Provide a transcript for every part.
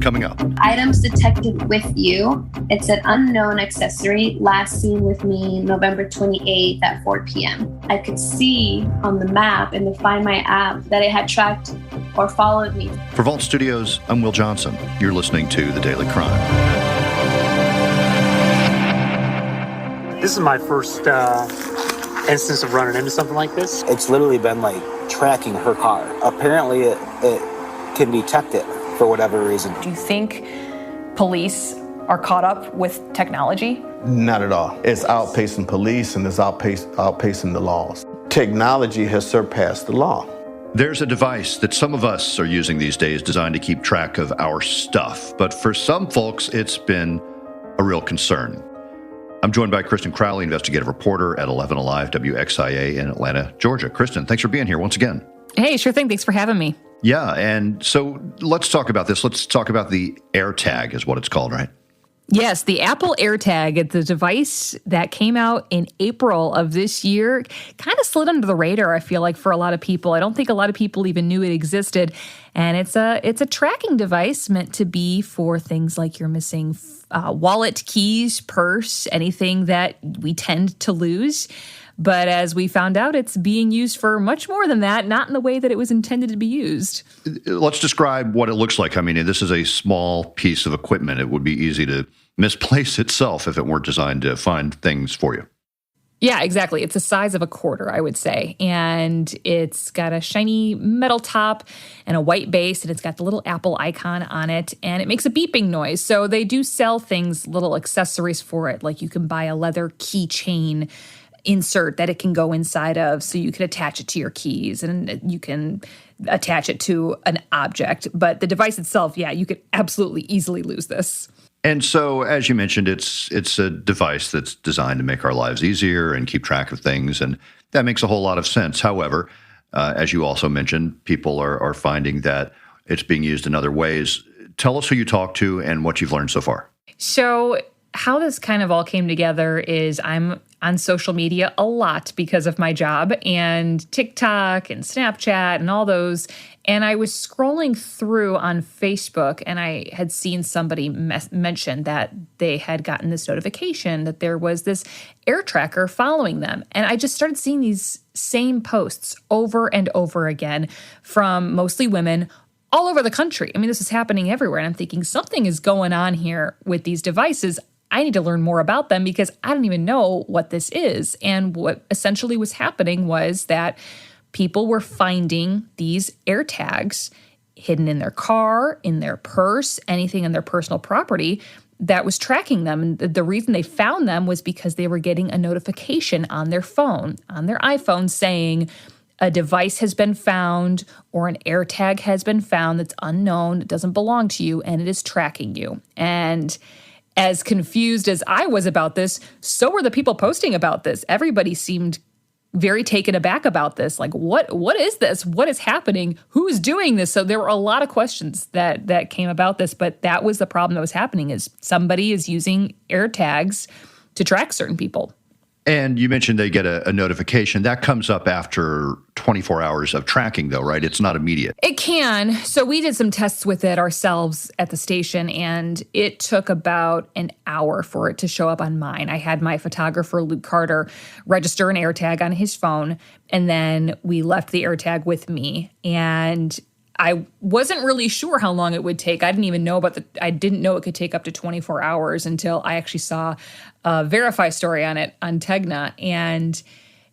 coming up. Items detected with you. It's an unknown accessory, last seen with me November 28th at 4 p.m. I could see on the map in the Find My app that it had tracked or followed me. For Vault Studios, I'm Will Johnson. You're listening to The Daily Crime. This is my first instance of running into something like this. It's literally been like tracking her car. Apparently it can detect it for whatever reason. Do you think police are caught up with technology? Not at all. It's outpacing police and it's outpacing the laws. Technology has surpassed the law. There's a device that some of us are using these days designed to keep track of our stuff. But for some folks, it's been a real concern. I'm joined by Kristin Crowley, investigative reporter at 11 Alive WXIA in Atlanta, Georgia. Kristin, thanks for being here once again. Hey, sure thing. Thanks for having me. Yeah, and so let's talk about this. Let's talk about the AirTag is what it's called, right? Yes, the Apple AirTag, it's a device that came out in April of this year, kind of slid under the radar, I feel like, for a lot of people. I don't think a lot of people even knew it existed. And it's a tracking device meant to be for things like your missing wallet, keys, purse, anything that we tend to lose. But as we found out, it's being used for much more than that, not in the way that it was intended to be used. Let's describe what it looks like. I mean, this is a small piece of equipment. It would be easy to misplace itself if it weren't designed to find things for you. Yeah, exactly. It's the size of a quarter, I would say. And it's got a shiny metal top and a white base, and it's got the little Apple icon on it, and it makes a beeping noise. So they do sell things, little accessories for it, like you can buy a leather keychain insert that it can go inside of, so you can attach it to your keys and you can attach it to an object. But the device itself, yeah, you could absolutely easily lose this. And so, as you mentioned, it's a device that's designed to make our lives easier and keep track of things, and that makes a whole lot of sense. However, as you also mentioned, people are finding that it's being used in other ways. Tell us who you talked to and what you've learned so far. So how this kind of all came together is I'm on social media a lot because of my job, and TikTok and Snapchat and all those. And I was scrolling through on Facebook, and I had seen somebody mention that they had gotten this notification that there was this air tracker following them. And I just started seeing these same posts over and over again from mostly women all over the country. I mean, this is happening everywhere. And I'm thinking something is going on here with these devices. I need to learn more about them because I don't even know what this is. And what essentially was happening was that people were finding these AirTags hidden in their car, in their purse, anything in their personal property that was tracking them. And the reason they found them was because they were getting a notification on their phone, on their iPhone, saying a device has been found or an AirTag has been found that's unknown, it doesn't belong to you, and it is tracking you. And as confused as I was about this, so were the people posting about this. Everybody seemed very taken aback about this. Like, what is this? What is happening? Who's doing this? So there were a lot of questions that came about this, but that was the problem that was happening, is somebody is using AirTags to track certain people. And you mentioned they get a notification. That comes up after 24 hours of tracking, though, right? It's not immediate. It can. So we did some tests with it ourselves at the station, and it took about an hour for it to show up on mine. I had my photographer, Luke Carter, register an AirTag on his phone, and then we left the AirTag with me. And I wasn't really sure how long it would take. I didn't even know I didn't know it could take up to 24 hours until I actually saw a Verify story on it on Tegna. And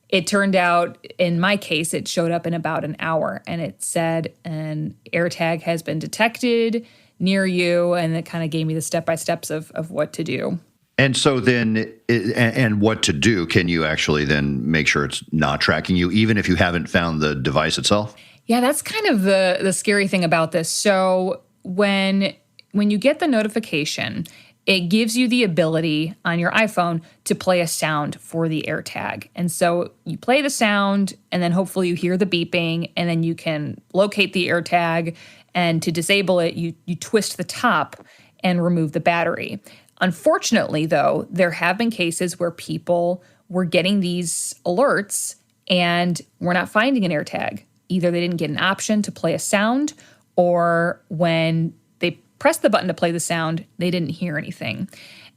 it turned out, in my case, it showed up in about an hour. And it said an AirTag has been detected near you. And it kind of gave me the step-by-steps of what to do. And so then, and what to do, can you actually then make sure it's not tracking you, even if you haven't found the device itself? Yeah, that's kind of the scary thing about this. So when you get the notification, it gives you the ability on your iPhone to play a sound for the AirTag. And so you play the sound, and then hopefully you hear the beeping, and then you can locate the AirTag. And to disable it, you twist the top and remove the battery. Unfortunately, though, there have been cases where people were getting these alerts and were not finding an AirTag. Either they didn't get an option to play a sound, or when they pressed the button to play the sound. They didn't hear anything.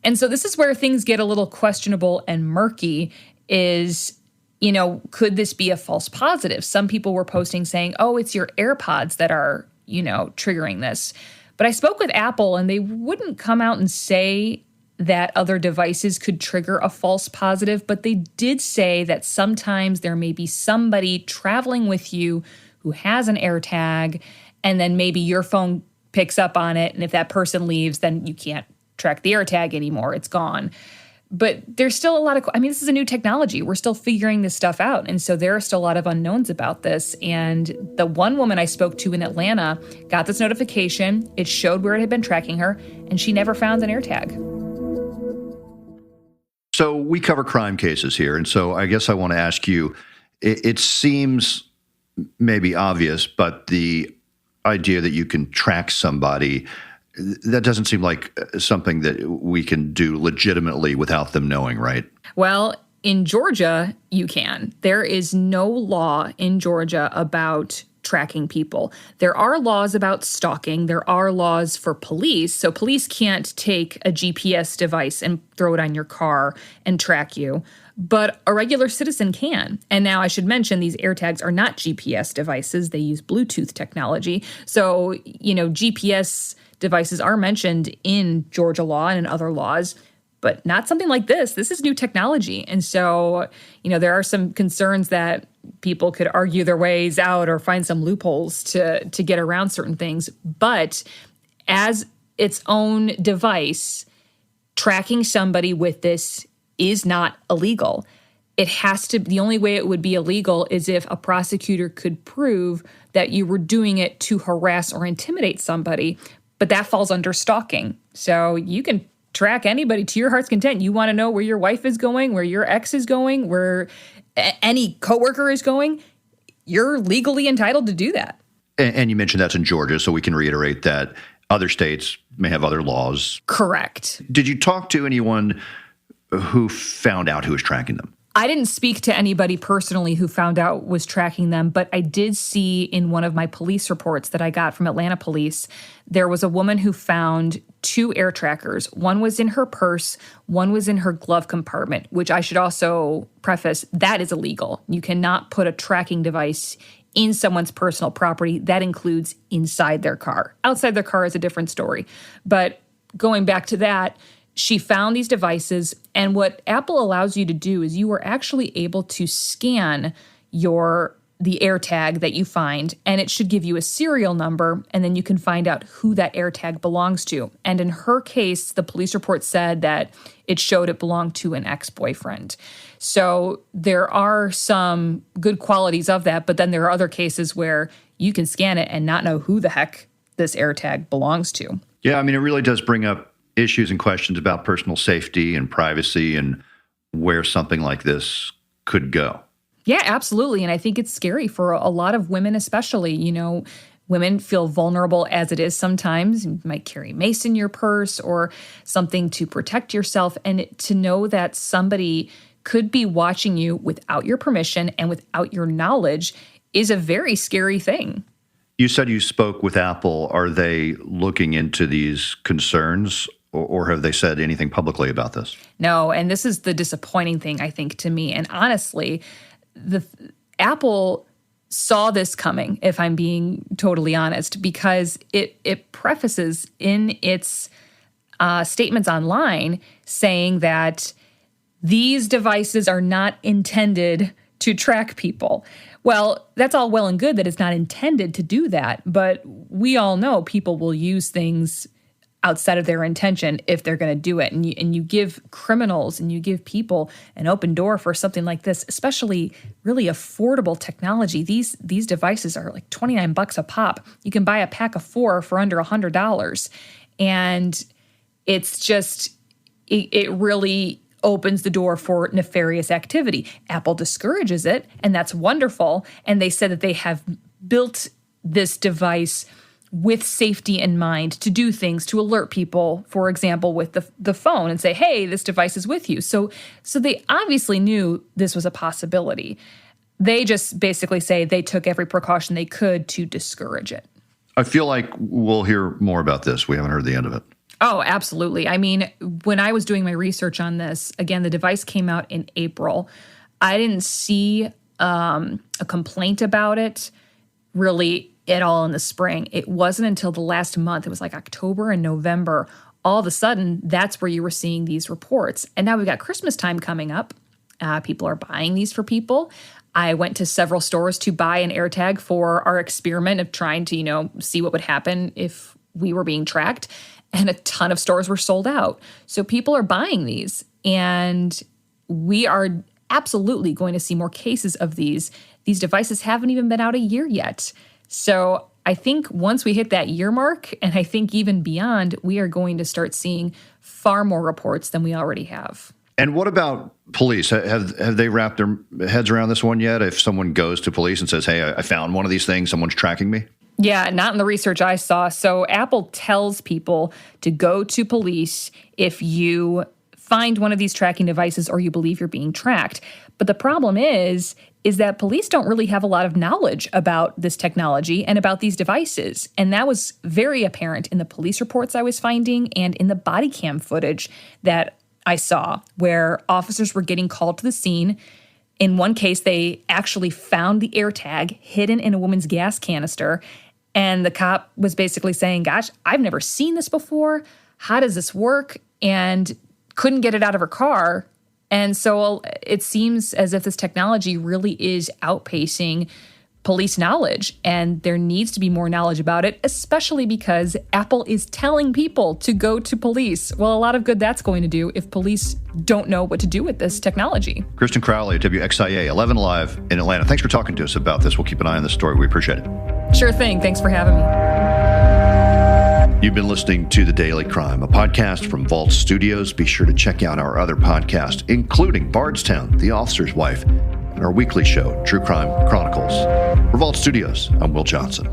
And so this is where things get a little questionable and murky is, could this be a false positive? Some people were posting saying, oh, it's your AirPods that are, triggering this. But I spoke with Apple and they wouldn't come out and say that other devices could trigger a false positive, but they did say that sometimes there may be somebody traveling with you who has an AirTag, and then maybe your phone picks up on it, and if that person leaves, then you can't track the AirTag anymore. It's gone. But there's still a lot of, this is a new technology. We're still figuring this stuff out. And so there are still a lot of unknowns about this. And the one woman I spoke to in Atlanta got this notification. It showed where it had been tracking her, and she never found an AirTag. So we cover crime cases here. And so I guess I want to ask you, it seems maybe obvious, but the idea that you can track somebody, that doesn't seem like something that we can do legitimately without them knowing, right? Well, in Georgia, you can. There is no law in Georgia about tracking people. There are laws about stalking. There are laws for police. So police can't take a GPS device and throw it on your car and track you. But a regular citizen can. And now I should mention these AirTags are not GPS devices. They use Bluetooth technology. So, GPS devices are mentioned in Georgia law and in other laws, but not something like this. This is new technology. And so, there are some concerns that people could argue their ways out or find some loopholes to get around certain things. But as its own device, tracking somebody with this is not illegal. It has to, the only way it would be illegal is if a prosecutor could prove that you were doing it to harass or intimidate somebody, but that falls under stalking. So you can track anybody to your heart's content. You want to know where your wife is going, where your ex is going, where any coworker is going, you're legally entitled to do that. And you mentioned that's in Georgia, so we can reiterate that other states may have other laws. Correct. Did you talk to anyone who found out who was tracking them? I didn't speak to anybody personally who found out was tracking them, but I did see in one of my police reports that I got from Atlanta police, there was a woman who found 2 air trackers. One was in her purse, one was in her glove compartment, which I should also preface, that is illegal. You cannot put a tracking device in someone's personal property. That includes inside their car. Outside their car is a different story. But going back to that, she found these devices, and what Apple allows you to do is you are actually able to scan the AirTag that you find, and it should give you a serial number, and then you can find out who that AirTag belongs to. And in her case, the police report said that it showed it belonged to an ex-boyfriend. So there are some good qualities of that, but then there are other cases where you can scan it and not know who the heck this AirTag belongs to. Yeah, it really does bring up issues and questions about personal safety and privacy and where something like this could go. Yeah, absolutely. And I think it's scary for a lot of women, especially. Women feel vulnerable as it is sometimes. You might carry mace in your purse or something to protect yourself. And to know that somebody could be watching you without your permission and without your knowledge is a very scary thing. You said you spoke with Apple. Are they looking into these concerns? Or have they said anything publicly about this? No, and this is the disappointing thing, I think, to me. And honestly, Apple saw this coming, if I'm being totally honest, because it prefaces in its statements online saying that these devices are not intended to track people. Well, that's all well and good that it's not intended to do that, but we all know people will use things outside of their intention if they're going to do it. And you give criminals and you give people an open door for something like this, especially really affordable technology. These devices are like $29 a pop. You can buy a pack of 4 for under $100. And it's just, it really opens the door for nefarious activity. Apple discourages it, and that's wonderful. And they said that they have built this device with safety in mind to do things, to alert people, for example, with the phone and say, hey, this device is with you. So they obviously knew this was a possibility. They just basically say they took every precaution they could to discourage it. I feel like we'll hear more about this. We haven't heard the end of it. Oh, absolutely. I mean, when I was doing my research on this, again, the device came out in April. I didn't see a complaint about it really at all in the spring. It wasn't until the last month, it was like October and November, all of a sudden, that's where you were seeing these reports. And now we've got Christmas time coming up. People are buying these for people. I went to several stores to buy an AirTag for our experiment of trying to, see what would happen if we were being tracked. And a ton of stores were sold out. So people are buying these. And we are absolutely going to see more cases of these. These devices haven't even been out a year yet. So I think once we hit that year mark, and I think even beyond, we are going to start seeing far more reports than we already have. And what about police? Have they wrapped their heads around this one yet? If someone goes to police and says, hey, I found one of these things, someone's tracking me? Yeah, not in the research I saw. So Apple tells people to go to police if you find one of these tracking devices or you believe you're being tracked. But the problem is that police don't really have a lot of knowledge about this technology and about these devices. And that was very apparent in the police reports I was finding and in the body cam footage that I saw, where officers were getting called to the scene. In one case, they actually found the AirTag hidden in a woman's gas canister. And the cop was basically saying, gosh, I've never seen this before. How does this work? And couldn't get it out of her car. And so it seems as if this technology really is outpacing police knowledge. And there needs to be more knowledge about it, especially because Apple is telling people to go to police. Well, a lot of good that's going to do if police don't know what to do with this technology. Kristin Crowley, WXIA 11 Live in Atlanta. Thanks for talking to us about this. We'll keep an eye on this story. We appreciate it. Sure thing. Thanks for having me. You've been listening to The Daily Crime, a podcast from Vault Studios. Be sure to check out our other podcasts, including Bardstown, The Officer's Wife, and our weekly show, True Crime Chronicles. For Vault Studios, I'm Will Johnson.